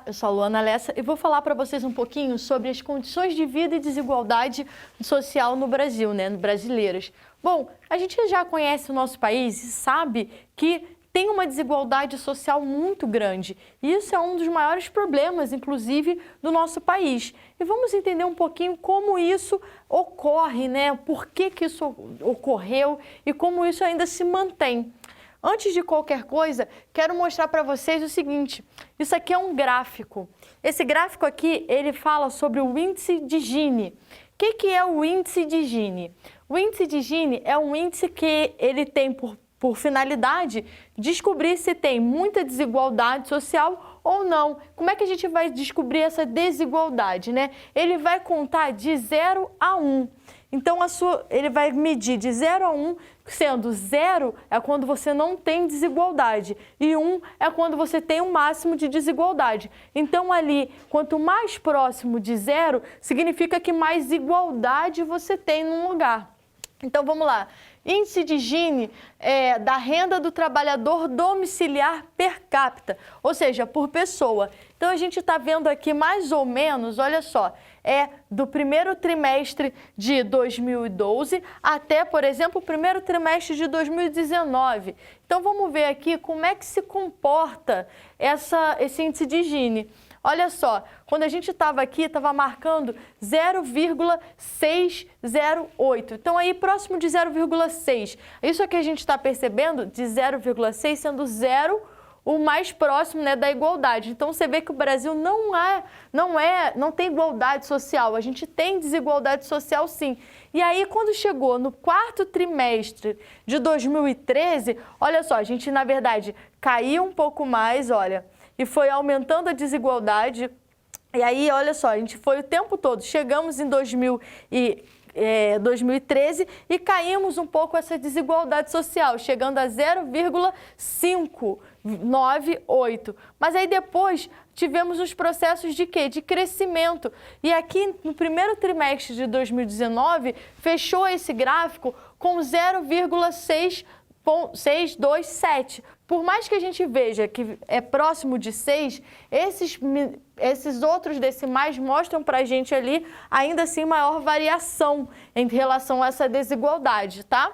eu sou a Luana Lessa e vou falar para vocês um pouquinho sobre as condições de vida e desigualdade social no Brasil, brasileiras. Bom, a gente já conhece o nosso país e sabe que tem uma desigualdade social muito grande. E isso é um dos maiores problemas, inclusive, do nosso país. E vamos entender um pouquinho como isso ocorre, Por que isso ocorreu e como isso ainda se mantém. Antes de qualquer coisa, quero mostrar para vocês o seguinte, isso aqui é um gráfico. Esse gráfico aqui, ele fala sobre o índice de Gini. O que é o índice de Gini? O índice de Gini é um índice que ele tem por finalidade descobrir se tem muita desigualdade social ou não. Como é que a gente vai descobrir essa desigualdade, Ele vai contar de 0 a 1. Então, ele vai medir de 0 a 1, sendo 0 é quando você não tem desigualdade e 1 é quando você tem o máximo de desigualdade. Então, ali, quanto mais próximo de 0, significa que mais igualdade você tem num lugar. Então, vamos lá. Índice de Gini é da renda do trabalhador domiciliar per capita, ou seja, por pessoa. Então, a gente está vendo aqui mais ou menos, olha só, é do primeiro trimestre de 2012 até, por exemplo, o primeiro trimestre de 2019. Então, vamos ver aqui como é que se comporta esse índice de Gini. Olha só, quando a gente estava aqui, estava marcando 0,608. Então, aí próximo de 0,6. Isso é que a gente está percebendo de 0,6 sendo 0 o mais próximo da igualdade. Então, você vê que o Brasil não tem igualdade social. A gente tem desigualdade social, sim. E aí, quando chegou no quarto trimestre de 2013, olha só, a gente, na verdade, caiu um pouco mais, olha, e foi aumentando a desigualdade. E aí, olha só, a gente foi o tempo todo. Chegamos em 2013 e caímos um pouco essa desigualdade social, chegando a 0,598. Mas aí depois tivemos os processos de quê? De crescimento. E aqui no primeiro trimestre de 2019, fechou esse gráfico com 0,627. Por mais que a gente veja que é próximo de 6, esses outros decimais mostram para a gente ali, ainda assim, maior variação em relação a essa desigualdade, tá?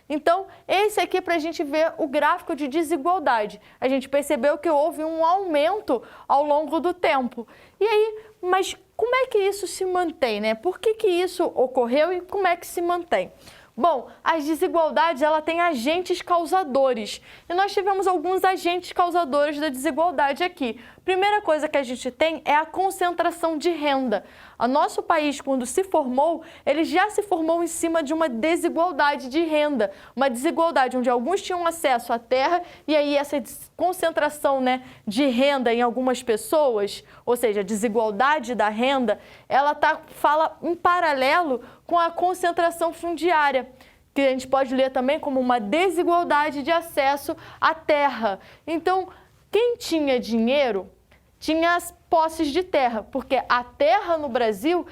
Então, esse aqui é para a gente ver o gráfico de desigualdade. A gente percebeu que houve um aumento ao longo do tempo. E aí, mas como é que isso se mantém, Por que isso ocorreu e como é que se mantém? Bom, as desigualdades, ela tem agentes causadores. E nós tivemos alguns agentes causadores da desigualdade aqui. Primeira coisa que a gente tem é a concentração de renda. O nosso país, quando se formou, ele já se formou em cima de uma desigualdade de renda. Uma desigualdade onde alguns tinham acesso à terra e aí essa concentração de renda em algumas pessoas, ou seja, a desigualdade da renda, ela fala em paralelo com a concentração fundiária, que a gente pode ler também como uma desigualdade de acesso à terra. Então, quem tinha dinheiro tinha as posses de terra, porque a terra no Brasil,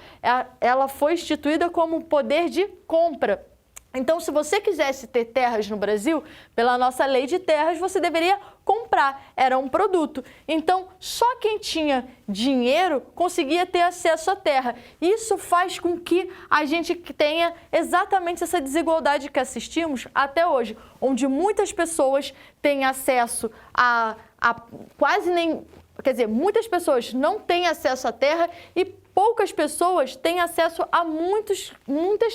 ela foi instituída como poder de compra. Então, se você quisesse ter terras no Brasil, pela nossa lei de terras, você deveria comprar, era um produto. Então, só quem tinha dinheiro conseguia ter acesso à terra. Isso faz com que a gente tenha exatamente essa desigualdade que assistimos até hoje, onde muitas pessoas têm acesso a quase nem... Quer dizer, muitas pessoas não têm acesso à terra e poucas pessoas têm acesso a muitas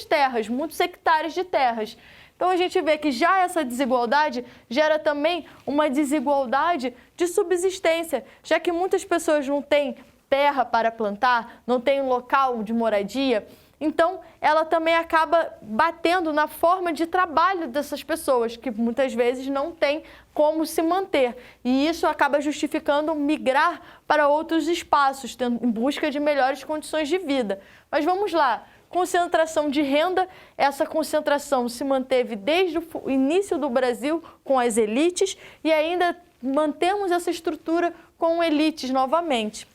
terras, muitos hectares de terras. Então, a gente vê que já essa desigualdade gera também uma desigualdade de subsistência, já que muitas pessoas não têm terra para plantar, não têm um local de moradia. Então, ela também acaba batendo na forma de trabalho dessas pessoas, que muitas vezes não têm como se manter. E isso acaba justificando migrar para outros espaços, em busca de melhores condições de vida. Mas vamos lá. Concentração de renda, essa concentração se manteve desde o início do Brasil com as elites e ainda mantemos essa estrutura com elites novamente.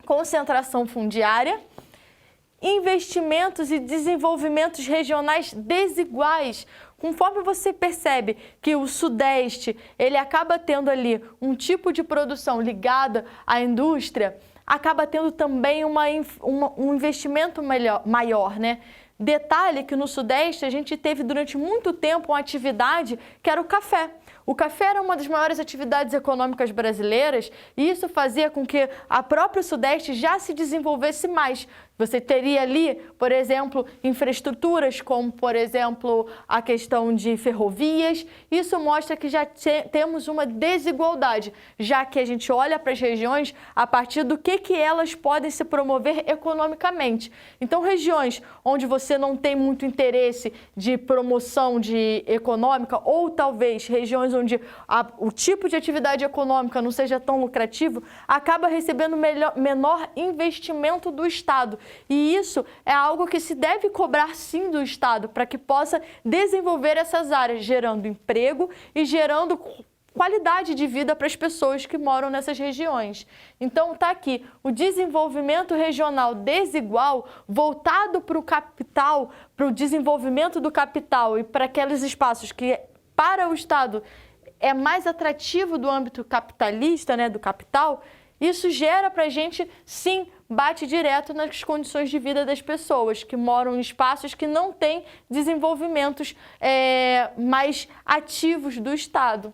Concentração fundiária, investimentos e desenvolvimentos regionais desiguais. Conforme você percebe que o Sudeste ele acaba tendo ali um tipo de produção ligada à indústria, acaba tendo também um investimento maior, né? Detalhe que no Sudeste a gente teve durante muito tempo uma atividade que era o café. O café era uma das maiores atividades econômicas brasileiras e isso fazia com que a própria Sudeste já se desenvolvesse mais. Você teria ali, por exemplo, infraestruturas como, por exemplo, a questão de ferrovias. Isso mostra que já temos uma desigualdade, já que a gente olha para as regiões a partir do que elas podem se promover economicamente. Então, regiões onde você não tem muito interesse de promoção econômica ou talvez regiões onde o tipo de atividade econômica não seja tão lucrativo, acaba recebendo menor investimento do Estado. E isso é algo que se deve cobrar sim do Estado para que possa desenvolver essas áreas, gerando emprego e gerando qualidade de vida para as pessoas que moram nessas regiões. Então está aqui o desenvolvimento regional desigual voltado para o capital, para o desenvolvimento do capital e para aqueles espaços que para o Estado é mais atrativo do âmbito capitalista, né, do capital. Isso gera para a gente, sim, bate direto nas condições de vida das pessoas que moram em espaços que não têm desenvolvimentos mais ativos do Estado.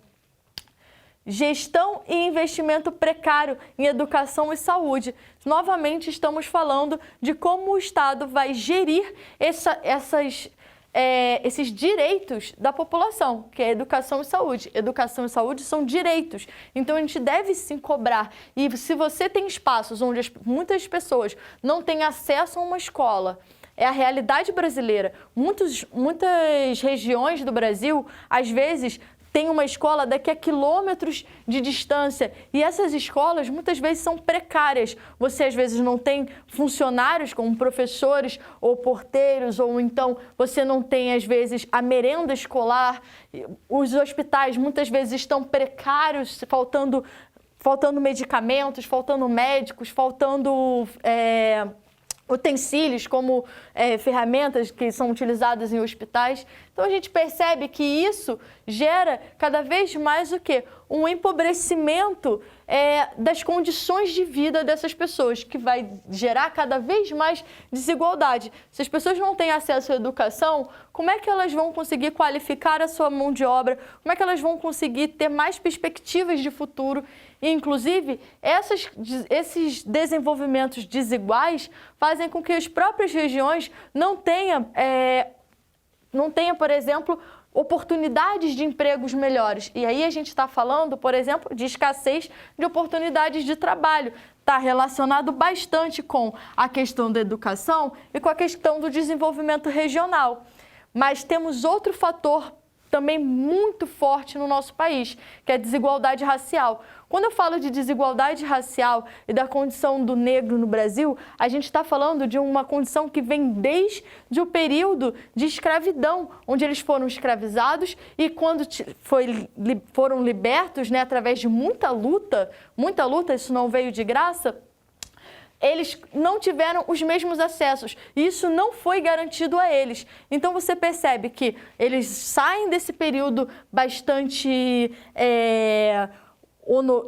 Gestão e investimento precário em educação e saúde. Novamente, estamos falando de como o Estado vai gerir esses direitos da população, que é educação e saúde. Educação e saúde são direitos, então a gente deve sim cobrar. E se você tem espaços onde muitas pessoas não têm acesso a uma escola, é a realidade brasileira. Muitas regiões do Brasil, às vezes, tem uma escola daqui a quilômetros de distância e essas escolas muitas vezes são precárias. Você às vezes não tem funcionários como professores ou porteiros, ou então você não tem às vezes a merenda escolar. Os hospitais muitas vezes estão precários, faltando medicamentos, faltando médicos, faltando utensílios como ferramentas que são utilizadas em hospitais. Então a gente percebe que isso gera cada vez mais o quê? Um empobrecimento das condições de vida dessas pessoas, que vai gerar cada vez mais desigualdade. Se as pessoas não têm acesso à educação, como é que elas vão conseguir qualificar a sua mão de obra? Como é que elas vão conseguir ter mais perspectivas de futuro? E, inclusive, esses desenvolvimentos desiguais fazem com que as próprias regiões não tenham, por exemplo, oportunidades de empregos melhores. E aí a gente está falando, por exemplo, de escassez de oportunidades de trabalho. Está relacionado bastante com a questão da educação e com a questão do desenvolvimento regional. Mas temos outro fator também muito forte no nosso país, que é a desigualdade racial. Quando eu falo de desigualdade racial e da condição do negro no Brasil, a gente está falando de uma condição que vem desde o período de escravidão, onde eles foram escravizados e quando foram libertos, né, através de muita luta, isso não veio de graça, eles não tiveram os mesmos acessos e isso não foi garantido a eles. Então você percebe que eles saem desse período bastante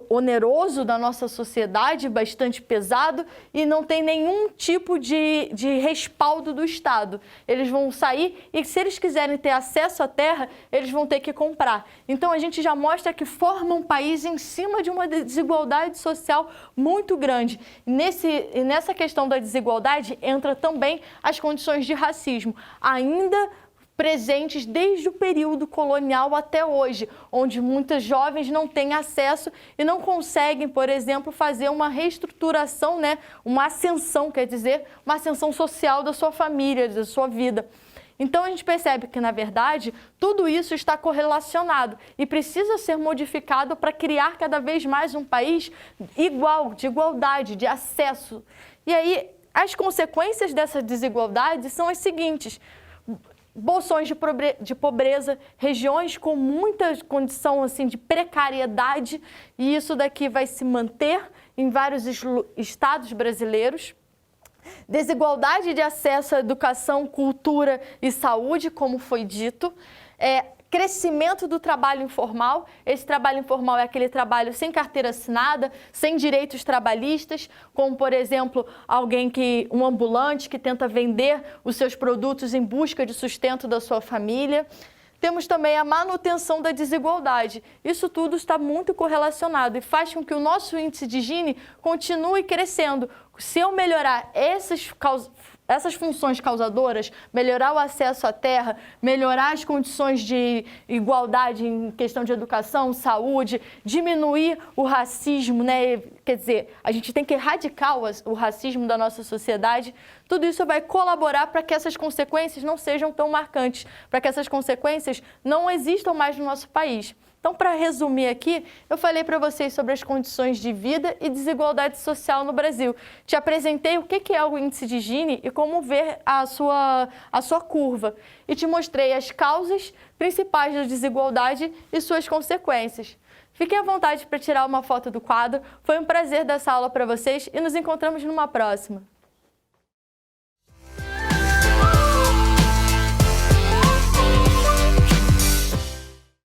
oneroso da nossa sociedade, bastante pesado, e não tem nenhum tipo de respaldo do Estado. Eles vão sair e, se eles quiserem ter acesso à terra, eles vão ter que comprar. Então a gente já mostra que forma um país em cima de uma desigualdade social muito grande. E nessa questão da desigualdade entra também as condições de racismo, ainda presentes desde o período colonial até hoje, onde muitos jovens não têm acesso e não conseguem, por exemplo, fazer uma reestruturação, né? Uma ascensão, quer dizer, uma ascensão social da sua família, da sua vida. Então a gente percebe que, na verdade, tudo isso está correlacionado e precisa ser modificado para criar cada vez mais um país igual, de igualdade, de acesso. E aí, as consequências dessa desigualdade são as seguintes: bolsões de pobreza, regiões com muita condição assim, de precariedade, e isso daqui vai se manter em vários estados brasileiros. Desigualdade de acesso à educação, cultura e saúde, como foi dito. crescimento do trabalho informal. Esse trabalho informal é aquele trabalho sem carteira assinada, sem direitos trabalhistas, como, por exemplo, um ambulante que tenta vender os seus produtos em busca de sustento da sua família. Temos também a manutenção da desigualdade. Isso tudo está muito correlacionado e faz com que o nosso índice de Gini continue crescendo. Se eu melhorar essas funções causadoras, melhorar o acesso à terra, melhorar as condições de igualdade em questão de educação, saúde, diminuir o racismo, né? Quer dizer, a gente tem que erradicar o racismo da nossa sociedade. Tudo isso vai colaborar para que essas consequências não sejam tão marcantes, para que essas consequências não existam mais no nosso país. Então, para resumir aqui, eu falei para vocês sobre as condições de vida e desigualdade social no Brasil. Te apresentei o que é o índice de Gini e como ver a sua curva. E te mostrei as causas principais da desigualdade e suas consequências. Fiquem à vontade para tirar uma foto do quadro. Foi um prazer dar essa aula para vocês e nos encontramos numa próxima.